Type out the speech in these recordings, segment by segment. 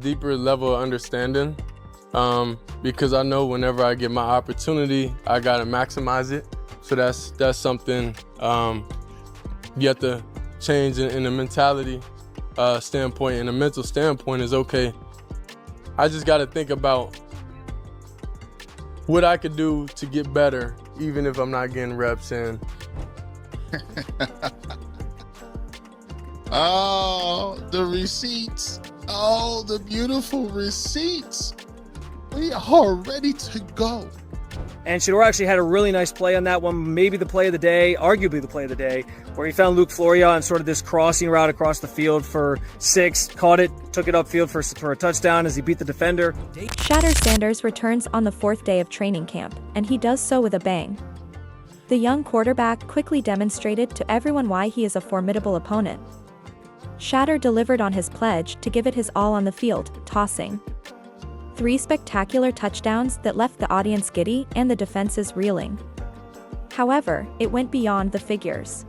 deeper level of understanding because I know whenever I get my opportunity, I gotta maximize it. So that's something you have to change in the mentality standpoint and the mental standpoint is, okay, I just gotta think about what I could do to get better, even if I'm not getting reps in. Oh, the receipts. Oh, the beautiful receipts. We are ready to go. And Shedeur actually had a really nice play on that one, maybe the play of the day, arguably the play of the day, where he found Luke Floria on sort of this crossing route across the field for 6, caught it, took it upfield for a touchdown as he beat the defender. Shedeur Sanders returns on the 4th day of training camp, and he does so with a bang. The young quarterback quickly demonstrated to everyone why he is a formidable opponent. Shedeur delivered on his pledge to give it his all on the field, tossing 3 spectacular touchdowns that left the audience giddy and the defenses reeling. However, it went beyond the figures.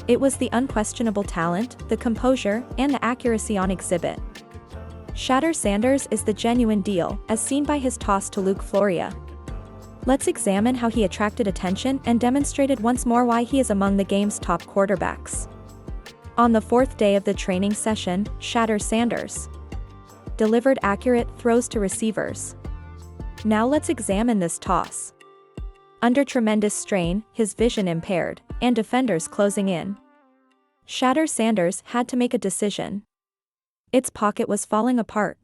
It was the unquestionable talent, the composure, and the accuracy on exhibit. Shedeur Sanders is the genuine deal, as seen by his toss to Luke Floria. Let's examine how he attracted attention and demonstrated once more why he is among the game's top quarterbacks. On the 4th day of the training session, Shedeur Sanders delivered accurate throws to receivers. Now let's examine this toss. Under tremendous strain, his vision impaired, and defenders closing in, Shedeur Sanders had to make a decision. Its pocket was falling apart.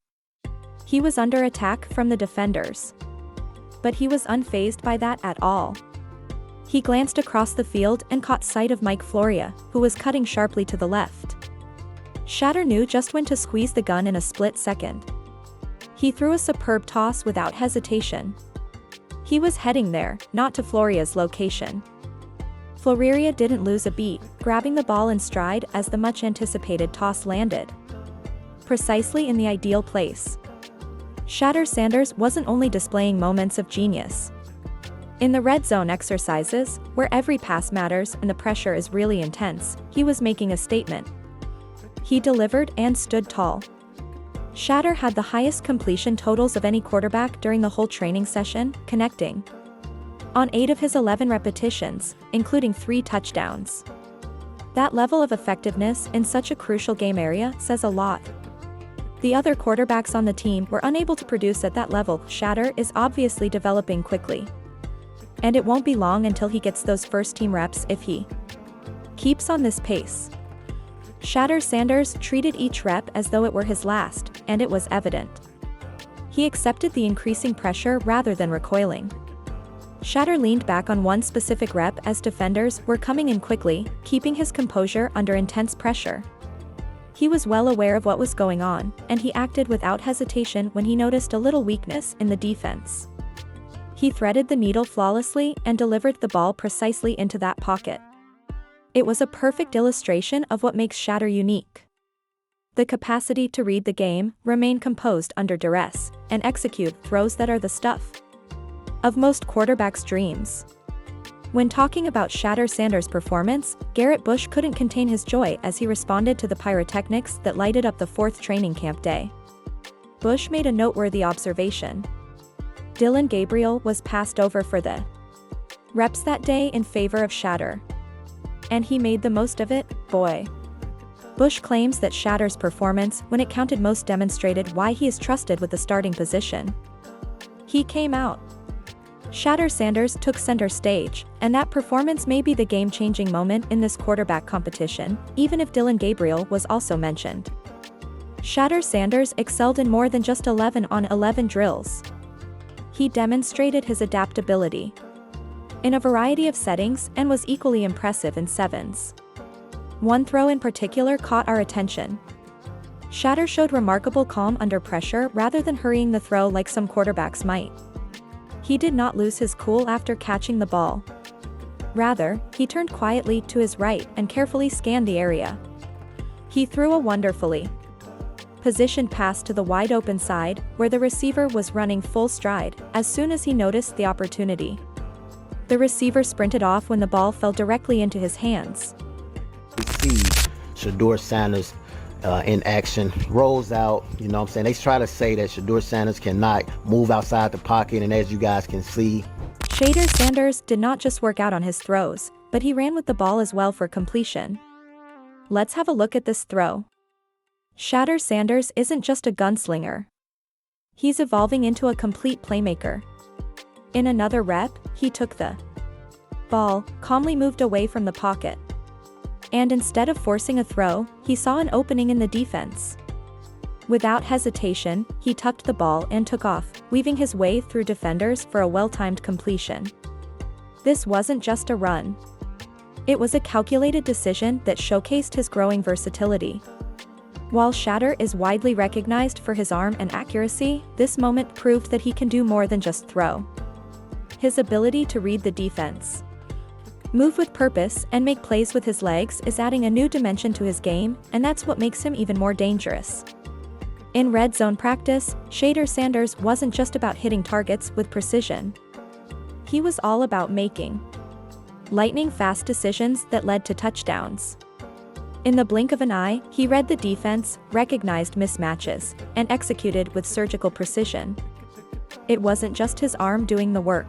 He was under attack from the defenders. But he was unfazed by that at all. He glanced across the field and caught sight of Mike Floria, who was cutting sharply to the left. Shedeur knew just when to squeeze the gun in a split second. He threw a superb toss without hesitation. He was heading there, not to Floria's location. Floria didn't lose a beat, grabbing the ball in stride as the much-anticipated toss landed precisely in the ideal place. Shedeur Sanders wasn't only displaying moments of genius. In the red zone exercises, where every pass matters and the pressure is really intense, he was making a statement. He delivered and stood tall. Shedeur had the highest completion totals of any quarterback during the whole training session, connecting on 8 of his 11 repetitions, including 3 touchdowns. That level of effectiveness in such a crucial game area says a lot. The other quarterbacks on the team were unable to produce at that level. Shedeur is obviously developing quickly. And it won't be long until he gets those first-team reps if he keeps on this pace. Shedeur Sanders treated each rep as though it were his last, and it was evident. He accepted the increasing pressure rather than recoiling. Shedeur leaned back on one specific rep as defenders were coming in quickly, keeping his composure under intense pressure. He was well aware of what was going on, and he acted without hesitation when he noticed a little weakness in the defense. He threaded the needle flawlessly and delivered the ball precisely into that pocket. It was a perfect illustration of what makes Shedeur unique. The capacity to read the game, remain composed under duress, and execute throws that are the stuff of most quarterbacks' dreams. When talking about Shedeur Sanders' performance, Garrett Bush couldn't contain his joy as he responded to the pyrotechnics that lighted up the 4th training camp day. Bush made a noteworthy observation. Dillon Gabriel was passed over for the reps that day in favor of Shedeur. And he made the most of it, boy. Bush claims that Shedeur's performance when it counted most demonstrated why he is trusted with the starting position. He came out. Shedeur Sanders took center stage, and that performance may be the game-changing moment in this quarterback competition, even if Dillon Gabriel was also mentioned. Shedeur Sanders excelled in more than just 11 on 11 drills. He demonstrated his adaptability in a variety of settings and was equally impressive in sevens. One throw in particular caught our attention. Shedeur showed remarkable calm under pressure rather than hurrying the throw like some quarterbacks might. He did not lose his cool after catching the ball. Rather, he turned quietly to his right and carefully scanned the area. He threw a wonderfully positioned pass to the wide-open side, where the receiver was running full stride, as soon as he noticed the opportunity. The receiver sprinted off when the ball fell directly into his hands. See Shedeur Sanders in action, rolls out, you know what I'm saying? They try to say that Shedeur Sanders cannot move outside the pocket, and as you guys can see, Shedeur Sanders did not just work out on his throws, but he ran with the ball as well for completion. Let's have a look at this throw. Shedeur Sanders isn't just a gunslinger. He's evolving into a complete playmaker. In another rep, he took the ball, calmly moved away from the pocket. And instead of forcing a throw, he saw an opening in the defense. Without hesitation, he tucked the ball and took off, weaving his way through defenders for a well-timed completion. This wasn't just a run. It was a calculated decision that showcased his growing versatility. While Shedeur is widely recognized for his arm and accuracy, this moment proved that he can do more than just throw. His ability to read the defense, move with purpose, and make plays with his legs is adding a new dimension to his game, and that's what makes him even more dangerous. In red zone practice, Shedeur Sanders wasn't just about hitting targets with precision. He was all about making lightning-fast decisions that led to touchdowns. In the blink of an eye, he read the defense, recognized mismatches, and executed with surgical precision. It wasn't just his arm doing the work.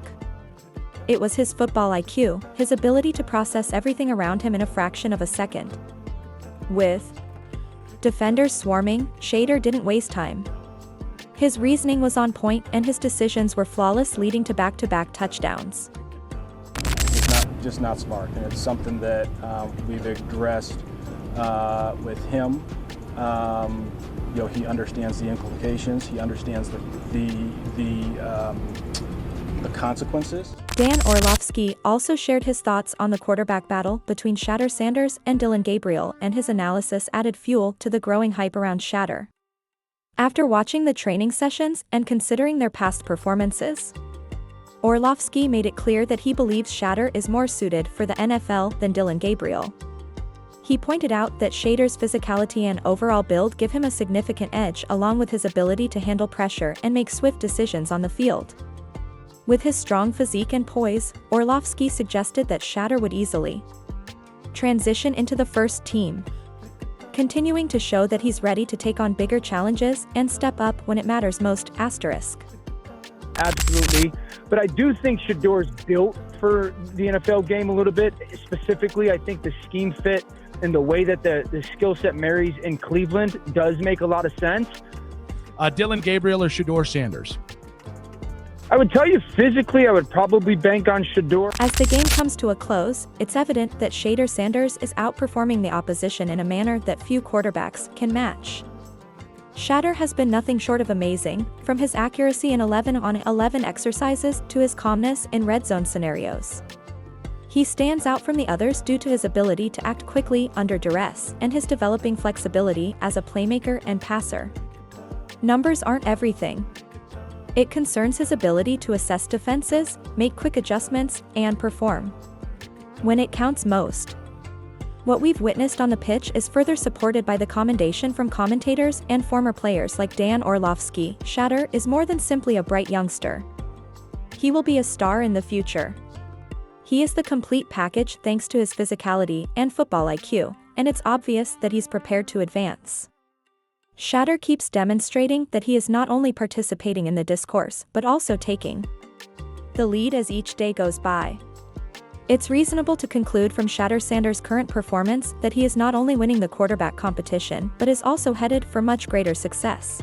It was his football IQ, his ability to process everything around him in a fraction of a second. With defenders swarming, Shedeur didn't waste time. His reasoning was on point and his decisions were flawless, leading to back-to-back touchdowns. It's not smart, and it's something that we've addressed with him. He understands the implications. He understands the consequences. Dan Orlovsky also shared his thoughts on the quarterback battle between Shedeur Sanders and Dillon Gabriel, and his analysis added fuel to the growing hype around Shedeur. After watching the training sessions and considering their past performances, Orlovsky made it clear that he believes Shedeur is more suited for the NFL than Dillon Gabriel. He pointed out that Shedeur's physicality and overall build give him a significant edge, along with his ability to handle pressure and make swift decisions on the field. With his strong physique and poise, Orlovsky suggested that Shedeur would easily transition into the first team, continuing to show that he's ready to take on bigger challenges and step up when it matters most. Absolutely, but I do think Shedeur's built for the NFL game a little bit. Specifically, I think the scheme fit and the way that the skill set marries in Cleveland does make a lot of sense. Dillon Gabriel or Shedeur Sanders? I would tell you physically, I would probably bank on Shedeur. As the game comes to a close, it's evident that Shedeur Sanders is outperforming the opposition in a manner that few quarterbacks can match. Shedeur has been nothing short of amazing, from his accuracy in 11-on-11 exercises to his calmness in red zone scenarios. He stands out from the others due to his ability to act quickly under duress and his developing flexibility as a playmaker and passer. Numbers aren't everything. It concerns his ability to assess defenses, make quick adjustments, and perform when it counts most. What we've witnessed on the pitch is further supported by the commendation from commentators and former players like Dan Orlovsky. Shedeur is more than simply a bright youngster. He will be a star in the future. He is the complete package thanks to his physicality and football IQ, and it's obvious that he's prepared to advance. Shedeur keeps demonstrating that he is not only participating in the discourse but also taking the lead as each day goes by. It's reasonable to conclude from Shedeur Sanders' current performance that he is not only winning the quarterback competition but is also headed for much greater success.